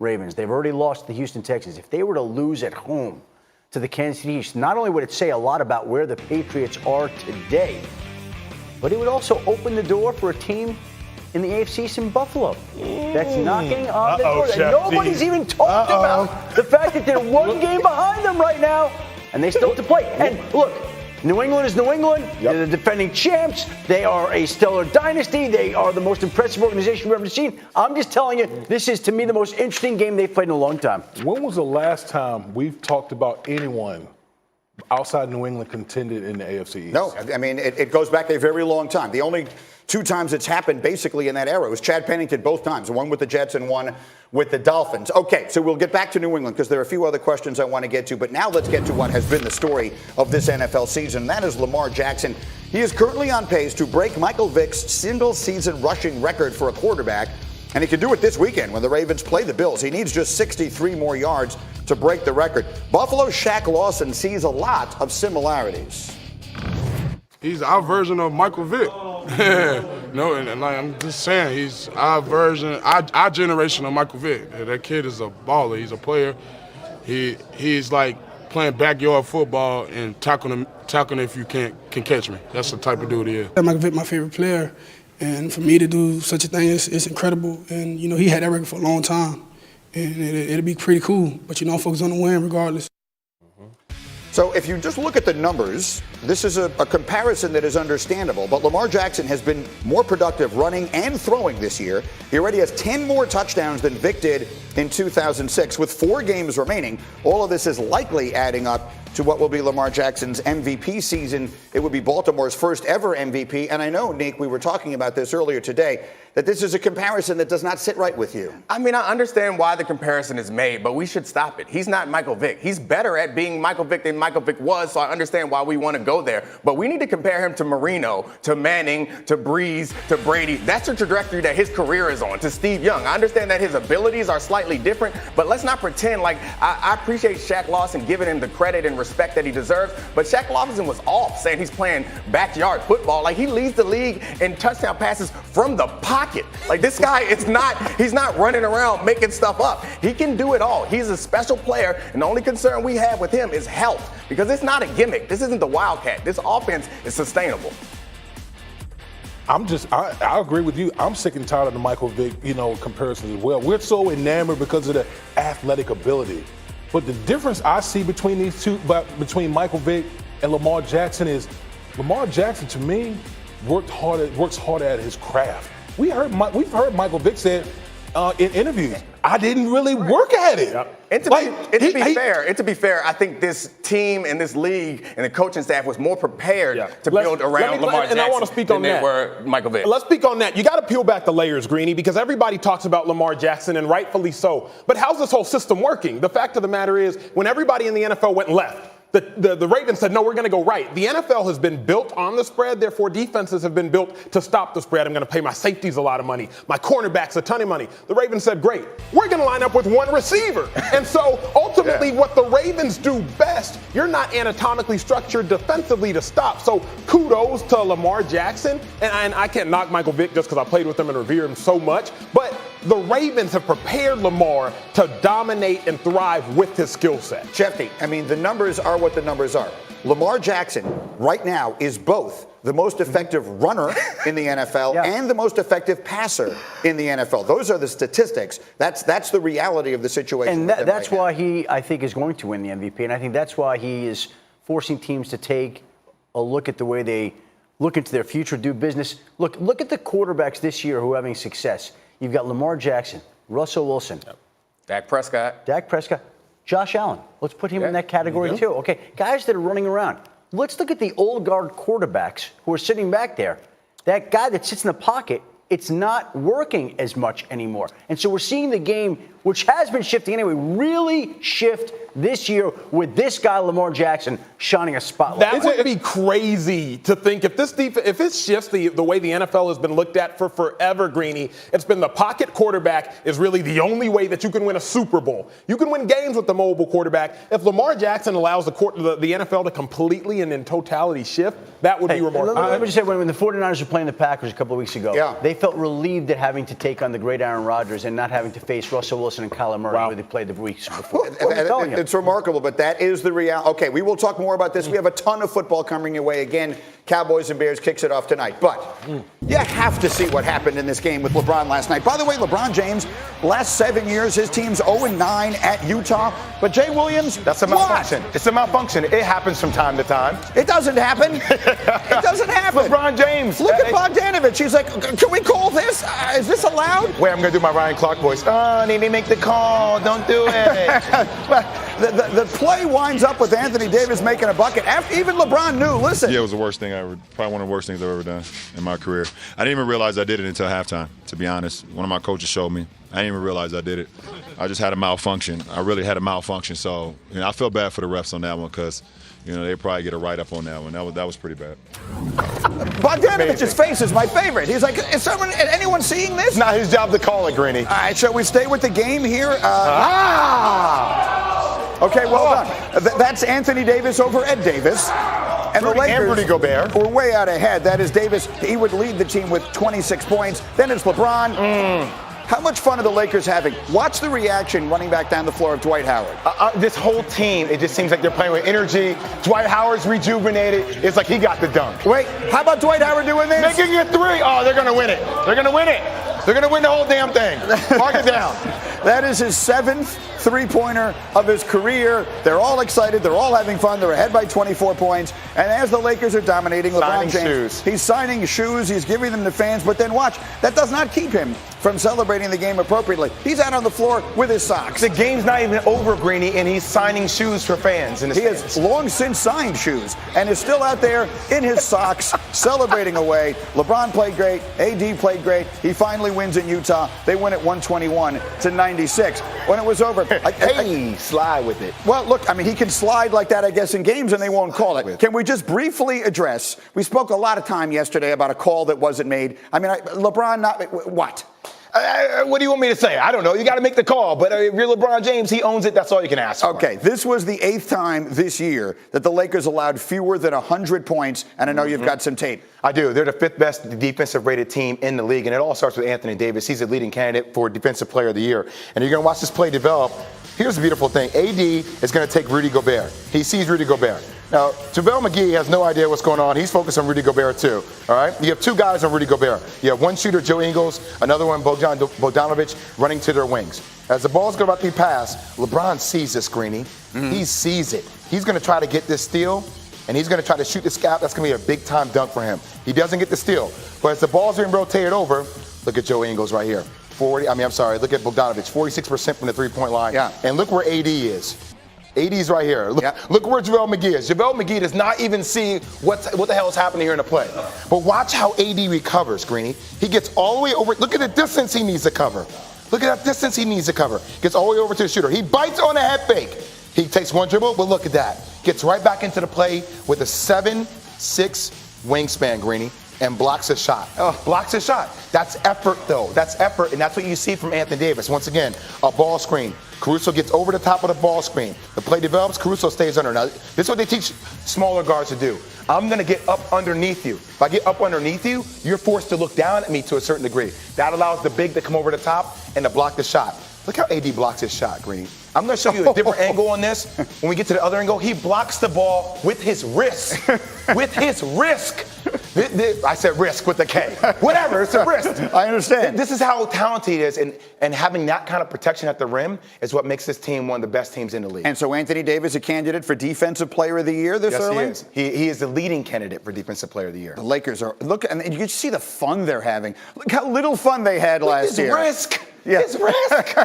Ravens. They've already lost to the Houston Texans. If they were to lose at home to the Kansas City Chiefs, not only would it say a lot about where the Patriots are today, but it would also open the door for a team in the AFC East in Buffalo. That's knocking on the door. And nobody's even talked about the fact that they're one game behind them right now, and they still have to play. And look, New England is New England. Yep. They're the defending champs. They are a stellar dynasty. They are the most impressive organization we've ever seen. I'm just telling you, this is, to me, the most interesting game they've played in a long time. When was the last time we've talked about anyone outside New England contended in the AFC East? No, I mean, it goes back a very long time. The only 2 times it's happened basically in that era was Chad Pennington both times, one with the Jets and one with the Dolphins. Okay, so we'll get back to New England because there are a few other questions I want to get to. But now let's get to what has been the story of this NFL season. That is Lamar Jackson. He is currently on pace to break Michael Vick's single-season rushing record for a quarterback. And he can do it this weekend when the Ravens play the Bills. He needs just 63 more yards to break the record. Buffalo's Shaq Lawson sees a lot of similarities. He's our version of Michael Vick. No, and like I'm just saying, he's our version, our generation of Michael Vick. That kid is a baller. He's a player. He's like playing backyard football and tackling if you can catch me. That's the type of dude he is. Michael Vick, my favorite player. And for me to do such a thing, it's incredible. And, you know, he had that record for a long time. And it'll be pretty cool. But, you know, folks on the win regardless. So if you just look at the numbers, this is a comparison that is understandable. But Lamar Jackson has been more productive running and throwing this year. He already has 10 more touchdowns than Vick did in 2006. With 4 games remaining, all of this is likely adding up to what will be Lamar Jackson's MVP season. It would be Baltimore's first ever MVP. And I know, Nick, we were talking about this earlier today, that this is a comparison that does not sit right with you. I mean, I understand why the comparison is made, but we should stop it. He's not Michael Vick. He's better at being Michael Vick than Michael Vick was, so I understand why we want to go there. But we need to compare him to Marino, to Manning, to Breeze, to Brady. That's the trajectory that his career is on, to Steve Young. I understand that his abilities are slightly different, but let's not pretend like I appreciate Shaq Lawson giving him the credit and respect that he deserves, but Shaq Lawson was off saying he's playing backyard football. Like, he leads the league in touchdown passes from the pocket. Like, this guy, he's not running around making stuff up. He can do it all. He's a special player, and the only concern we have with him is health, because it's not a gimmick. This isn't the Wildcat. This offense is sustainable. I agree with you. I'm sick and tired of the Michael Vick, comparisons as well. We're so enamored because of the athletic ability. But the difference I see between these two, between Michael Vick and Lamar Jackson, is Lamar Jackson, to me, works hard at his craft. We've heard Michael Vick said in interviews, I didn't really work at it. Yep. And to be fair, I think this team and this league and the coaching staff was more prepared to build around Lamar Jackson I want to speak on than that. they were Michael Vick. Let's speak on that. You got to peel back the layers, Greeny, because everybody talks about Lamar Jackson, and rightfully so. But how's this whole system working? The fact of the matter is, when everybody in the NFL went left, the Ravens said, no, we're going to go right. The NFL has been built on the spread. Therefore, defenses have been built to stop the spread. I'm going to pay my safeties a lot of money, my cornerbacks a ton of money. The Ravens said, great, we're going to line up with one receiver. And so ultimately what the Ravens do best, you're not anatomically structured defensively to stop. So kudos to Lamar Jackson. And I can't knock Michael Vick just because I played with him and revere him so much. But the Ravens have prepared Lamar to dominate and thrive with his skill set. Schefter, I mean, the numbers are what the numbers are. Lamar Jackson right now is both the most effective runner in the NFL and the most effective passer in the NFL. Those are the statistics. That's the reality of the situation. And that's why he, I think, is going to win the MVP. And I think that's why he is forcing teams to take a look at the way they look into their future, do business. Look at the quarterbacks this year who are having success. You've got Lamar Jackson, Russell Wilson, Dak Prescott, Josh Allen. Let's put him in that category too. Okay, guys that are running around. Let's look at the old guard quarterbacks who are sitting back there. That guy that sits in the pocket, it's not working as much anymore. And so we're seeing the game, which has been shifting anyway, really shift this year with this guy, Lamar Jackson, shining a spotlight. That would be crazy to think if it shifts the way the NFL has been looked at for forever, Greeny. It's been the pocket quarterback is really the only way that you can win a Super Bowl. You can win games with the mobile quarterback. If Lamar Jackson allows the NFL to completely and in totality shift, that would be remarkable. Let me just say, when the 49ers were playing the Packers a couple of weeks ago, they felt relieved at having to take on the great Aaron Rodgers and not having to face Russell Wilson and Kyler Murray, where they played the weeks before. It's remarkable, but that is the reality. Okay, we will talk more about this. We have a ton of football coming your way again. Cowboys and Bears kicks it off tonight. But you have to see what happened in this game with LeBron last night. By the way, LeBron James, last 7 years, his team's 0-9 at Utah. But Jay Williams, that's a malfunction. It's a malfunction. It happens from time to time. It doesn't happen. It doesn't happen. LeBron James. Look at Bogdanovich. He's like, can we call this? Is this allowed? Wait, I'm going to do my Ryan Clark voice. Oh, they make the call. Don't do it. The play winds up with Anthony Davis making a bucket. After even LeBron knew, listen. Yeah, it was the worst thing probably one of the worst things I've ever done in my career. I didn't even realize I did it until halftime, to be honest. One of my coaches showed me. I didn't even realize I did it. I just had a malfunction. I really had a malfunction. So, I feel bad for the refs on that one because, they probably get a write-up on that one. That was pretty bad. Bogdanovich's face is my favorite. He's like, is anyone seeing this? It's not his job to call it, Greeny. All right, shall we stay with the game here? Okay, well done. That's Anthony Davis over Ed Davis. And the Lakers Rudy Gobert were way out ahead. That is Davis. He would lead the team with 26 points. Then it's LeBron. How much fun are the Lakers having? Watch the reaction running back down the floor of Dwight Howard. This whole team, it just seems like they're playing with energy. Dwight Howard's rejuvenated. It's like he got the dunk. Wait, how about Dwight Howard doing this? Making it three. Oh, they're going to win it. They're going to win it. They're going to win the whole damn thing. Mark it down. That is his 7th three-pointer of his career. They're all excited. They're all having fun. They're ahead by 24 points. And as the Lakers are dominating, LeBron James, he's signing shoes. He's giving them to fans. But then watch, that does not keep him from celebrating the game appropriately. He's out on the floor with his socks. The game's not even over, Greeny, and he's signing shoes for fans. He has long since signed shoes and is still out there in his socks celebrating away. LeBron played great. AD played great. He finally wins in Utah. They win at 121-96. When it was over, slide with it. Well, look, he can slide like that, I guess, in games, and they won't call it. Can we just briefly address, we spoke a lot of time yesterday about a call that wasn't made. LeBron, what? What do you want me to say? I don't know. You got to make the call. But if you're LeBron James, he owns it. That's all you can ask for. Okay, this was the 8th time this year that the Lakers allowed fewer than 100 points, and I know you've got some tape. I do. They're the 5th best defensive rated team in the league, and it all starts with Anthony Davis. He's the leading candidate for Defensive Player of the Year. And you're going to watch this play develop. Here's the beautiful thing. AD is going to take Rudy Gobert. He sees Rudy Gobert. Now, JaVale McGee has no idea what's going on. He's focused on Rudy Gobert, too. All right? You have 2 guys on Rudy Gobert. You have one shooter, Joe Ingles, another one, Bogdanovich, running to their wings. As the ball's about to be passed, LeBron sees this, Greeny. He sees it. He's going to try to get this steal, and he's going to try to shoot the scalp. That's going to be a big-time dunk for him. He doesn't get the steal. But as the ball's being rotated over, look at Joe Ingles right here. Look at Bogdanovich, 46% from the three-point line. Yeah. And look where AD is. AD's right here. Look where JaVale McGee is. JaVale McGee does not even see what the hell is happening here in the play. But watch how AD recovers, Greeny. He gets all the way over. Look at the distance he needs to cover. Look at that distance he needs to cover. Gets all the way over to the shooter. He bites on a head fake. He takes one dribble, but look at that. Gets right back into the play with a 7'6" wingspan, Greeny, and blocks a shot. Blocks a shot. That's effort, though. That's effort, and that's what you see from Anthony Davis. Once again, a ball screen. Caruso gets over the top of the ball screen. The play develops. Caruso stays under. Now, this is what they teach smaller guards to do. I'm going to get up underneath you. If I get up underneath you, you're forced to look down at me to a certain degree. That allows the big to come over the top and to block the shot. Look how AD blocks his shot, Green. I'm going to show you a different angle on this. When we get to the other angle, he blocks the ball with his wrist. With his wrist. I said risk with a K. Whatever, it's a wrist. I understand. This is how talented he is, and having that kind of protection at the rim is what makes this team one of the best teams in the league. And so Anthony Davis a candidate for Defensive Player of the Year this early? Yes, he is. He is the leading candidate for Defensive Player of the Year. The Lakers are, and you can see the fun they're having. Look how little fun they had last year. Risk. Yeah. It's risk.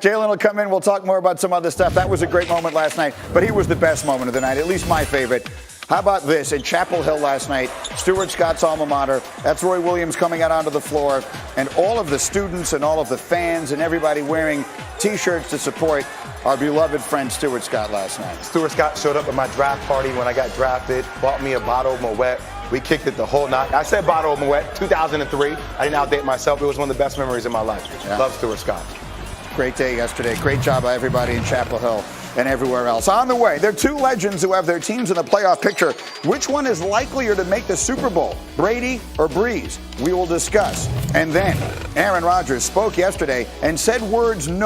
Jalen will come in. We'll talk more about some other stuff. That was a great moment last night, but he was the best moment of the night, at least my favorite. How about this? In Chapel Hill last night, Stuart Scott's alma mater, that's Roy Williams coming out onto the floor, and all of the students and all of the fans and everybody wearing T-shirts to support our beloved friend Stuart Scott last night. Stuart Scott showed up at my draft party when I got drafted, bought me a bottle of Moet. We kicked it the whole night. I said bottle of Moet, 2003. I didn't outdate myself. It was one of the best memories of my life. Yeah. Love Stuart Scott. Great day yesterday. Great job by everybody in Chapel Hill and everywhere else. On the way, there are two legends who have their teams in the playoff picture. Which one is likelier to make the Super Bowl, Brady or Breeze? We will discuss. And then Aaron Rodgers spoke yesterday and said words no